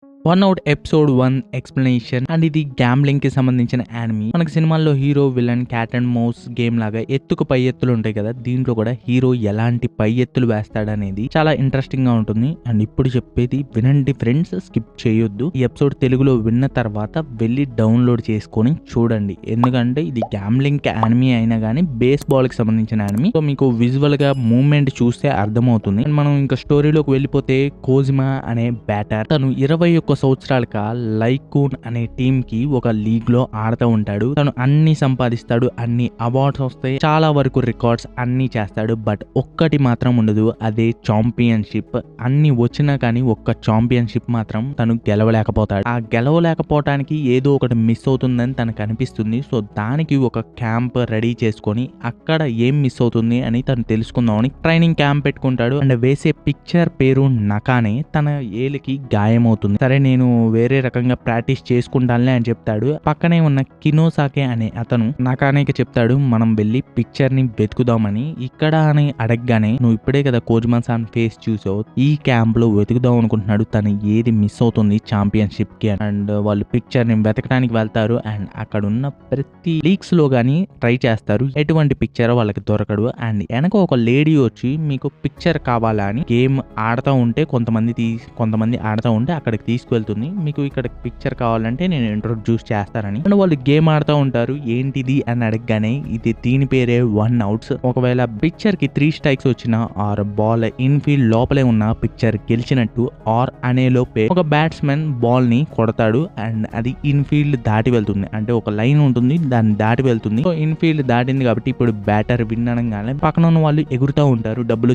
One out episode 1 explanation and ఇది gambling కి సంబంధించిన యానిమీ. మనకి సినిమాల్లో hero villain cat and mouse game లాగా ఎత్తుకు పై ఎత్తులు ఉంటాయి కదా, దీంట్లో కూడా హీరో ఎలాంటి పై ఎత్తులు వేస్తాడనేది చాలా ఇంట్రెస్టింగ్ గా ఉంటుంది. అండ్ ఇప్పుడు చెప్పేది వినండి ఫ్రెండ్స్, స్కిప్ చేయొద్దు. ఈ ఎపిసోడ్ తెలుగులో విన్న తర్వాత వెళ్ళి డౌన్లోడ్ చేసుకొని చూడండి, ఎందుకంటే ఇది గ్యాంబ్లింగ్ యానిమీ అయినా కానీ బేస్ బాల్ కి సంబంధించిన యానిమీ. సో మీకు విజువల్ గా మూవ్మెంట్ చూస్తే అర్థమవుతుంది. అండ్ మనం ఇంకా స్టోరీలోకి వెళ్ళిపోతే, కోజిమా అనే బ్యాటర్ తను 21 సంవత్సరాలుగా లైకూన్ అనే టీమ్ కి ఒక లీగ్ లో ఆడుతూ ఉంటాడు. తను అన్ని సంపాదిస్తాడు, అన్ని అవార్డ్స్ వస్తాయి, చాలా వరకు రికార్డ్స్ అన్ని చేస్తాడు. బట్ ఒక్కటి మాత్రం ఉండదు, అదే ఛాంపియన్షిప్. అన్ని వచ్చినా కానీ ఒక్క ఛాంపియన్షిప్ మాత్రం తను గెలవలేకపోతాడు. ఆ గెలవలేకపోవటానికి ఏదో ఒకటి మిస్ అవుతుందని తనకు అనిపిస్తుంది. సో దానికి ఒక క్యాంప్ రెడీ చేసుకొని అక్కడ ఏం మిస్ అవుతుంది అని తను తెలుసుకుందామని ట్రైనింగ్ క్యాంప్ పెట్టుకుంటాడు. అండ్ వేసే పిక్చర్ పేరు నకానే. తన ఏలికి గాయం అవుతుంది. సరే నేను వేరే రకంగా ప్రాక్టీస్ చేసుకుంటానులే అని చెప్తాడు. పక్కనే ఉన్న కినోసాకే అనే అతను నకానేకి చెప్తాడు, మనం వెళ్ళి పిక్చర్ ని వెతుకుదామని. ఇక్కడ అని అడగగానే, నువ్వు ఇప్పుడే కదా కోజ్మా-సాన్ ఫేస్ చూసావు, ఈ క్యాంప్ లో వెతుకుదాం అనుకుంటున్నాడు, తను ఏది మిస్ అవుతుంది ఛాంపియన్షిప్ కి. అండ్ వాళ్ళు పిక్చర్ ని వెతకడానికి వెళ్తారు. అండ్ అక్కడ ఉన్న ప్రతి లీక్స్ లో గానీ ట్రై చేస్తారు, ఎటువంటి పిక్చర్ వాళ్ళకి దొరకడు. అండ్ వెనక ఒక లేడీ వచ్చి మీకు పిక్చర్ కావాలా అని గేమ్ ఆడుతూ ఉంటే, కొంతమంది ఆడుతూ ఉంటే అక్కడికి తీసుకువెళ్తుంది. మీకు ఇక్కడ పిక్చర్ కావాలంటే నేను ఇంట్రొడ్యూస్ చేస్తానని. అండ్ వాళ్ళు గేమ్ ఆడుతూ ఉంటారు. ఏంటిది అని అడగగానే, ఇది దీని పేరే 1 అవుట్స్. ఒకవేళ పిక్చర్ కి 3 స్ట్రైక్స్ వచ్చిన ఆర్ బాల్ ఇన్ఫీల్డ్ లోపలే ఉన్న పిక్చర్ గెలిచినట్టు, ఆర్ అనే లోపే ఒక బ్యాట్స్మెన్ బాల్ ని కొడతాడు అండ్ అది ఇన్ఫీల్డ్ దాటి వెళ్తుంది. అంటే ఒక లైన్ ఉంటుంది, దాన్ని దాటి వెళ్తుంది. సో ఇన్ఫీల్డ్ దాటింది కాబట్టి ఇప్పుడు బ్యాటర్ విన్ అనగానే పక్కన ఉన్న వాళ్ళు ఎగురుతూ ఉంటారు, డబ్బులు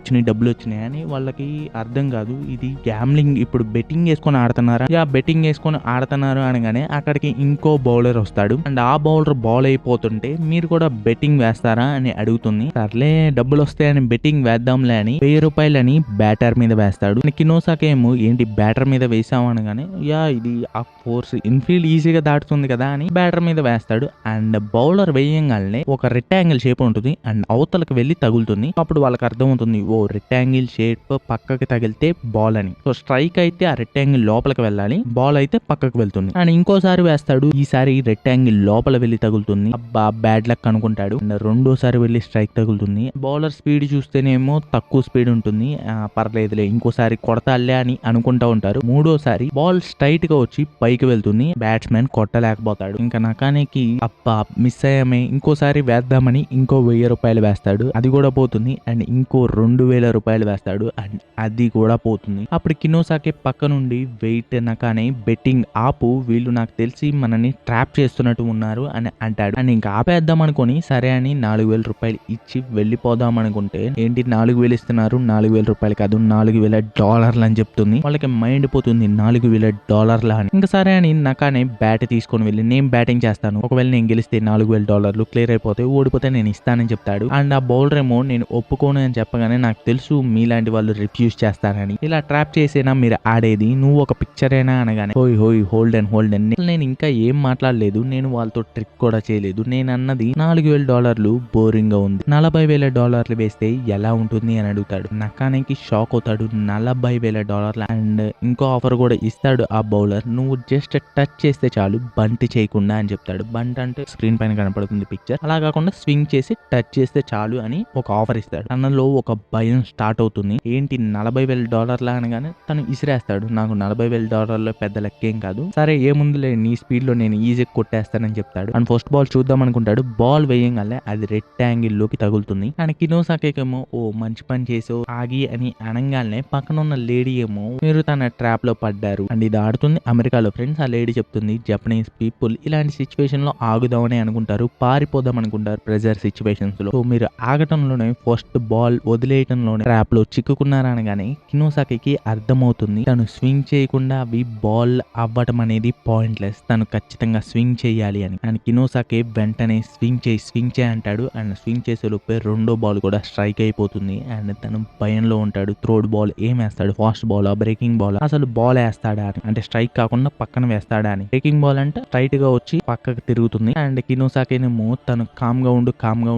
వచ్చినాయి అని. వాళ్ళకి అర్థం కాదు ఇది గ్యాంబ్లింగ్, ఇప్పుడు బెట్టింగ్ వేసుకొని ఆడుతున్నారా, బెట్టింగ్ వేసుకొని ఆడుతున్నారు అనగానే అక్కడికి ఇంకో బౌలర్ వస్తాడు. అండ్ ఆ బౌలర్ బాల్ అయిపోతుంటే, మీరు కూడా బెట్టింగ్ వేస్తారా అని అడుగుతుంది. సర్లే డబ్బులు వస్తాయని బెట్టింగ్ వేద్దాంలే అని 1000 రూపాయలని బ్యాటర్ మీద వేస్తాడు. కినోసాకేమో ఏంటి బ్యాటర్ మీద వేసాము అనగానే, ఇది ఆ ఫోర్స్ ఇన్ఫీల్డ్ ఈజీగా దాటుతుంది కదా అని బ్యాటర్ మీద వేస్తాడు. అండ్ బౌలర్ వేయంగానే ఒక రెక్టాంగిల్ షేప్ ఉంటుంది అండ్ అవతలకు వెళ్ళి తగులుతుంది. అప్పుడు వాళ్ళకి అర్థమవుతుంది, ఓ రెక్టాంగిల్ షేప్ పక్కకి తగిలితే బాల్ అని. సో స్ట్రైక్ అయితే ఆ రెక్టాంగిల్ లోపలికి వెళ్ళాలి, బాల్ అయితే పక్కకు వెళ్తుంది. అండ్ ఇంకోసారి వేస్తాడు, ఈసారి రెక్టాంగిల్ లోపల వెళ్ళి తగులుతుంది. అబ్బా బ్యాడ్ లక్ అనుకుంటాడు. అండ్ రెండోసారి వెళ్ళి స్ట్రైక్ తగులుతుంది. బౌలర్ స్పీడ్ చూస్తేనేమో తక్కువ స్పీడ్ ఉంటుంది, పర్లేదులే ఇంకోసారి కొడతాలే అని అనుకుంటా ఉంటారు. మూడోసారి బాల్ స్ట్రైట్ గా వచ్చి పైకి వెళ్తుంది, బ్యాట్స్మెన్ కొట్టలేకపోతాడు. ఇంకా నకానేకి అబ్బా మిస్ అయ్యామే, ఇంకోసారి వేద్దామని ఇంకో 1000 రూపాయలు వేస్తాడు, అది కూడా పోతుంది. అండ్ ఇంకో 2000 రూపాయలు వేస్తాడు అండ్ అది కూడా పోతుంది. అప్పుడు కినోసాకే పక్క నుండి వెయిట్ నకానే, బెట్టింగ్ ఆపు, వీళ్ళు నాకు తెలిసి మనని ట్రాప్ చేస్తున్నట్టు ఉన్నారు అని అంటాడు. అండ్ ఇంకా ఆపేద్దాం అనుకుని సరే అని 4000 రూపాయలు ఇచ్చి వెళ్ళిపోదాం అనుకుంటే, ఏంటి 4000 ఇస్తున్నారు, 4000 రూపాయలు కాదు $4000 అని చెప్తుంది. వాళ్ళకి మైండ్ పోతుంది, $4000 అని. ఇంకా సరే అని నకానే బ్యాట్ తీసుకొని వెళ్ళి, నేను బ్యాటింగ్ చేస్తాను, ఒకవేళ నేను గెలిస్తే $4000 క్లియర్ అయిపోతే, ఓడిపోతే నేను ఇస్తానని చెప్తాడు. అండ్ ఆ బౌలర్ ఏమో నేను ఒప్పుకోను అని చెప్పగానే, నాకు తెలుసు మీలాంటి వాళ్ళు రిఫ్యూజ్ చేస్తారని, ఇలా ట్రాప్ చేసేనా మీరు ఆడేది, నువ్వు ఒక పిక్చర్ అయినా అనగానే, హోయ్ హోల్డ్ అండ్ నేను ఇంకా ఏం మాట్లాడలేదు, నేను వాళ్ళతో ట్రిక్ కూడా చేయలేదు, నేను అన్నది $4000 బోరింగ్ గా ఉంది, $40,000 వేస్తే ఎలా ఉంటుంది అని అడుగుతాడు. నకానికి షాక్ అవుతాడు, $40,000. అండ్ ఇంకో ఆఫర్ కూడా ఇస్తాడు ఆ బౌలర్, నువ్వు జస్ట్ టచ్ చేస్తే చాలు, బంట్ చేయకుండా అని చెప్తాడు. బంట్ అంటే స్క్రీన్ పైన కనపడుతుంది పిక్చర్, అలా కాకుండా స్వింగ్ చేసి టచ్ చేస్తే చాలు అని ఒక ఆఫర్ ఇస్తాడు. తనలో ఒక భయం స్టార్ట్ అవుతుంది, ఏంటి $40,000 అనగానే తను ఇసిరేస్తాడు, నాకు $40,000 పెద్ద లెక్కేం కాదు, సరే ఏముందులే నీ స్పీడ్ లో నేను ఈజీగా కొట్టేస్తానని చెప్తాడు. అండ్ ఫస్ట్ బాల్ చూద్దాం అనుకుంటాడు, బాల్ వేయంగానే అది రెక్టాంగిల్ లోకి తగులుతుంది. అండ్ కినోసాకేమో, ఓ మంచి పని చేసావు ఆగి అని అనగానే పక్కన ఉన్న లేడీ ఏమో, మీరు తన ట్రాప్ లో పడ్డారు. అండ్ ఇది ఆడుతుంది అమెరికాలో ఫ్రెండ్స్. ఆ లేడీ చెప్తుంది, జపనీస్ పీపుల్ ఇలాంటి సిచ్యువేషన్ లో ఆగుదామని అనుకుంటారు, పారిపోదాం అనుకుంటారు ప్రెజర్ సిచ్యువేషన్స్ లో. సో మీరు ఆగటంలోనే, ఫస్ట్ బాల్ వదిలేయటంలోనే ట్రాప్ లో చిక్కుకున్నారా అనగానే కినోసాకి అర్థమవుతుంది, తను స్వింగ్ చేయకుండా అవి బాల్ అవ్వటం అనేది పాయింట్లెస్, తను ఖచ్చితంగా స్వింగ్ చేయాలి అని. అండ్ కినోసాకి వెంటనే స్వింగ్ చేయి అంటాడు. అండ్ స్వింగ్ చేసే లోపే రెండో బాల్ కూడా స్ట్రైక్ అయిపోతుంది. అండ్ తను భయంలో ఉంటాడు, థర్డ్ బాల్ ఏం వేస్తాడు, ఫాస్ట్ బాల్ బ్రేకింగ్ బాల్, అసలు బాల్ వేస్తాడా అని, అంటే స్ట్రైక్ కాకుండా పక్కన వేస్తాడా అని. బ్రేకింగ్ బాల్ అంటే స్ట్రైట్ గా వచ్చి పక్కకు తిరుగుతుంది. అండ్ కినోసాకేనేమో తను కామ్ గా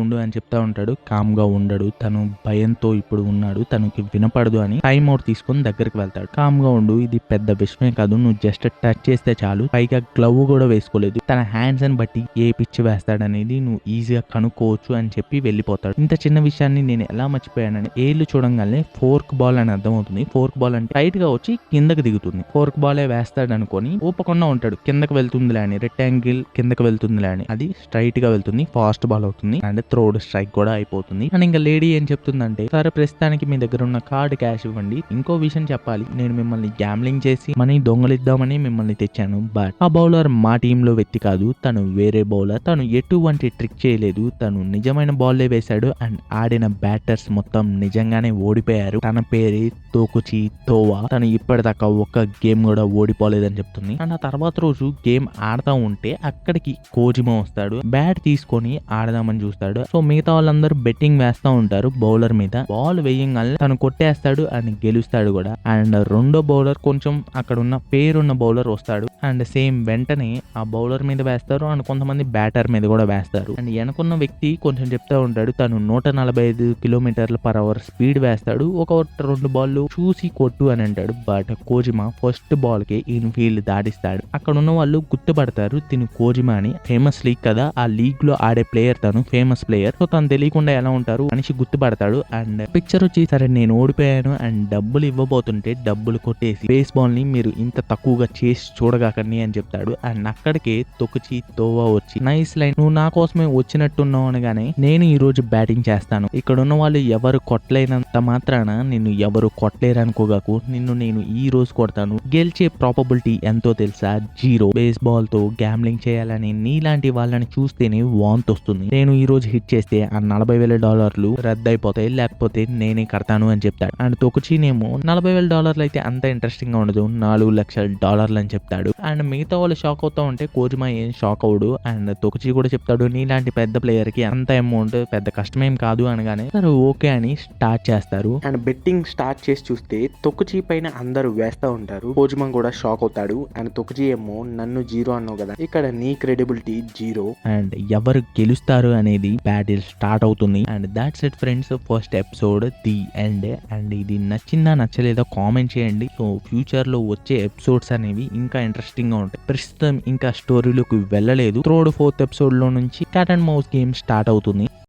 ఉండు అని చెప్తా ఉంటాడు, కామ్ గా ఉండడు, తను భయంతో ఇప్పుడు ఉన్నాడు, తనకి వినపడదు అని టైం అవుట్ తీసుకొని దగ్గరికి వెళ్తాడు. కామ్ గా ఉండు, ఇది పెద్ద విషయం కష్టమే కాదు, నువ్వు జస్ట్ టచ్ చేస్తే చాలు, పైగా గ్లవ్ కూడా వేసుకోలేదు, తన హ్యాండ్స్ అని బట్టి ఏ పిచ్ వేస్తాడనేది నువ్వు ఈజీగా కనుక్కోవచ్చు అని చెప్పి వెళ్ళిపోతాడు. ఇంత చిన్న విషయాన్ని నేను ఎలా మర్చిపోయానని ఏళ్ళు చూడంగానే ఫోర్క్ బాల్ అని అర్థమవుతుంది. ఫోర్క్ బాల్ అంటే టైట్ గా వచ్చి కిందకి దిగుతుంది. ఫోర్క్ బాలే వేస్తాడు అనుకొని ఊపకుండా ఉంటాడు, కిందకి వెళ్తుందిలే అని, రెక్టాంగిల్ కిందకి వెళ్తుందిలే అని. అది స్ట్రైట్ గా వెళ్తుంది, ఫాస్ట్ బాల్ అవుతుంది అండ్ థ్రోడ్ స్ట్రైక్ కూడా అయిపోతుంది. అండ్ ఇంకా లేడీ ఏం చెప్తుందంటే, సరే ప్రస్తుతానికి మీ దగ్గర ఉన్న కార్డ్ క్యాష్ ఇవ్వండి, ఇంకో విషయం చెప్పాలి, నేను మిమ్మల్ని గ్యాంబ్లింగ్ చేసి మనీ దొంగలిద్దామని మిమ్మల్ని తెచ్చాను, బట్ ఆ బౌలర్ మా టీంలో వ్యక్తి కాదు, తను వేరే బౌలర్, తను ఎటువంటి ట్రిక్ చేయలేదు, తను నిజమైన బాల్లే వేశాడు అండ్ ఆడిన బ్యాటర్స్ మొత్తం నిజంగానే ఓడిపోయారు, తన పేరే తోకుచి తోవా, తను ఇప్పటిదాకా ఒక్క గేమ్ కూడా ఓడిపోలేదని చెప్తుంది. అండ్ ఆ తర్వాత రోజు గేమ్ ఆడుతూ ఉంటే అక్కడికి కోజిమా వస్తాడు, బ్యాట్ తీసుకొని ఆడదామని చూస్తాడు. సో మిగతా వాళ్ళందరూ బెట్టింగ్ వేస్తూ ఉంటారు బౌలర్ మీద, బాల్ వేయంగానే తను కొట్టేస్తాడు అండ్ గెలుస్తాడు కూడా. అండ్ రెండో బౌలర్ కొంచెం అక్కడ ఉన్న పేరున్న బౌలర్ వస్తాడు అండ్ సేమ్ వెంటనే ఆ బౌలర్ మీద వేస్తారు అండ్ కొంతమంది బ్యాటర్ మీద కూడా వేస్తారు. అండ్ వెనకున్న వ్యక్తి కొంచెం చెప్తా ఉంటాడు, తను 145 km/h స్పీడ్ వేస్తాడు, ఒక 2 బాల్ చూసి కొట్టు అని అంటాడు. బట్ కోజిమా ఫస్ట్ బాల్ కి ఇన్ఫీల్డ్ దాటిస్తాడు. అక్కడ ఉన్న వాళ్ళు గుర్తుపడతారు తిను కోజిమా అని, ఫేమస్ లీగ్ కదా, ఆ లీగ్ లో ఆడే ప్లేయర్, తను ఫేమస్ ప్లేయర్. సో తను తెలియకుండా ఎలా ఉంటారు మనిషి గుర్తుపడతాడు. అండ్ పిక్చర్ వచ్చి, సరే నేను ఓడిపోయాను అండ్ డబ్బులు ఇవ్వబోతుంటే డబ్బులు కొట్టేసి బేస్ బాల్ ని మీరు ఇంత తక్కువగా చేసి చూడగాకండి అని చెప్తాడు. అండ్ అక్కడికే తొక్కుచి తోవా వచ్చి, నైస్ లైన్, నువ్వు నా కోసమే వచ్చినట్టున్నావు అనగానే, నేను ఈ రోజు బ్యాటింగ్ చేస్తాను, ఇక్కడ ఉన్న వాళ్ళు ఎవరు కొట్టలేనంత మాత్రాన నిన్ను ఎవరు కొట్టలేరు అనుకోగాకు, నిన్ను నేను ఈ రోజు కొడతాను, గెలిచే ప్రాబబిలిటీ ఎంతో తెలుసా, 0. బేస్ బాల్ తో గ్యాంబ్లింగ్ చేయాలని నీలాంటి వాళ్ళని చూస్తేనే వాంత్ వస్తుంది, నేను ఈ రోజు హిట్ చేస్తే ఆ $40,000 రద్దయిపోతాయి, లేకపోతే నేనే కడతాను అని చెప్తాడు. అండ్ తొకుచినేమో $40,000 అయితే అంత ఇంట్రెస్టింగ్ గా ఉండదు, $4 లక్షలు అని చెప్తాడు. అండ్ మిగతా వాళ్ళు షాక్ అవుతా ఉంటే కోజిమా ఏం షాక్ అవడు. అండ్ తొకుచి కూడా చెప్తాడు, నీలాంటి పెద్ద ప్లేయర్ కి అంత అమౌంట్ పెద్ద కష్టమేం కాదు అనగానే సరే ఓకే అని స్టార్ట్ చేస్తారు. అండ్ బెట్టింగ్ స్టార్ట్ చేసి చూస్తే తొకుచి పైన అందరూ వేస్తా ఉంటారు. కోజిమా కూడా షాక్ అవుతాడు. అండ్ తొకుచి ఏమో, నన్ను 0 అన్నావు కదా, ఇక్కడ నీ క్రెడిబిలిటీ 0. అండ్ ఎవరు గెలుస్తారు అనేది బ్యాటిల్ స్టార్ట్ అవుతుంది. And that's it friends, first episode the end. And ఇది నచ్చిందా నచ్చలేదా కామెంట్ చేయండి. సో ఫ్యూచర్ లో వచ్చే ఎపిసోడ్స్ అనేవి ఇంకా ఇంట్రెస్టింగ్ గా ఉంటాయి. ప్రస్తుతం ఇంకా స్టోరీలోకి వెళ్ళలేదు. 3rd 4th ఎపిసోడ్ లో నుంచి cat and mouse game start అవుతుంది.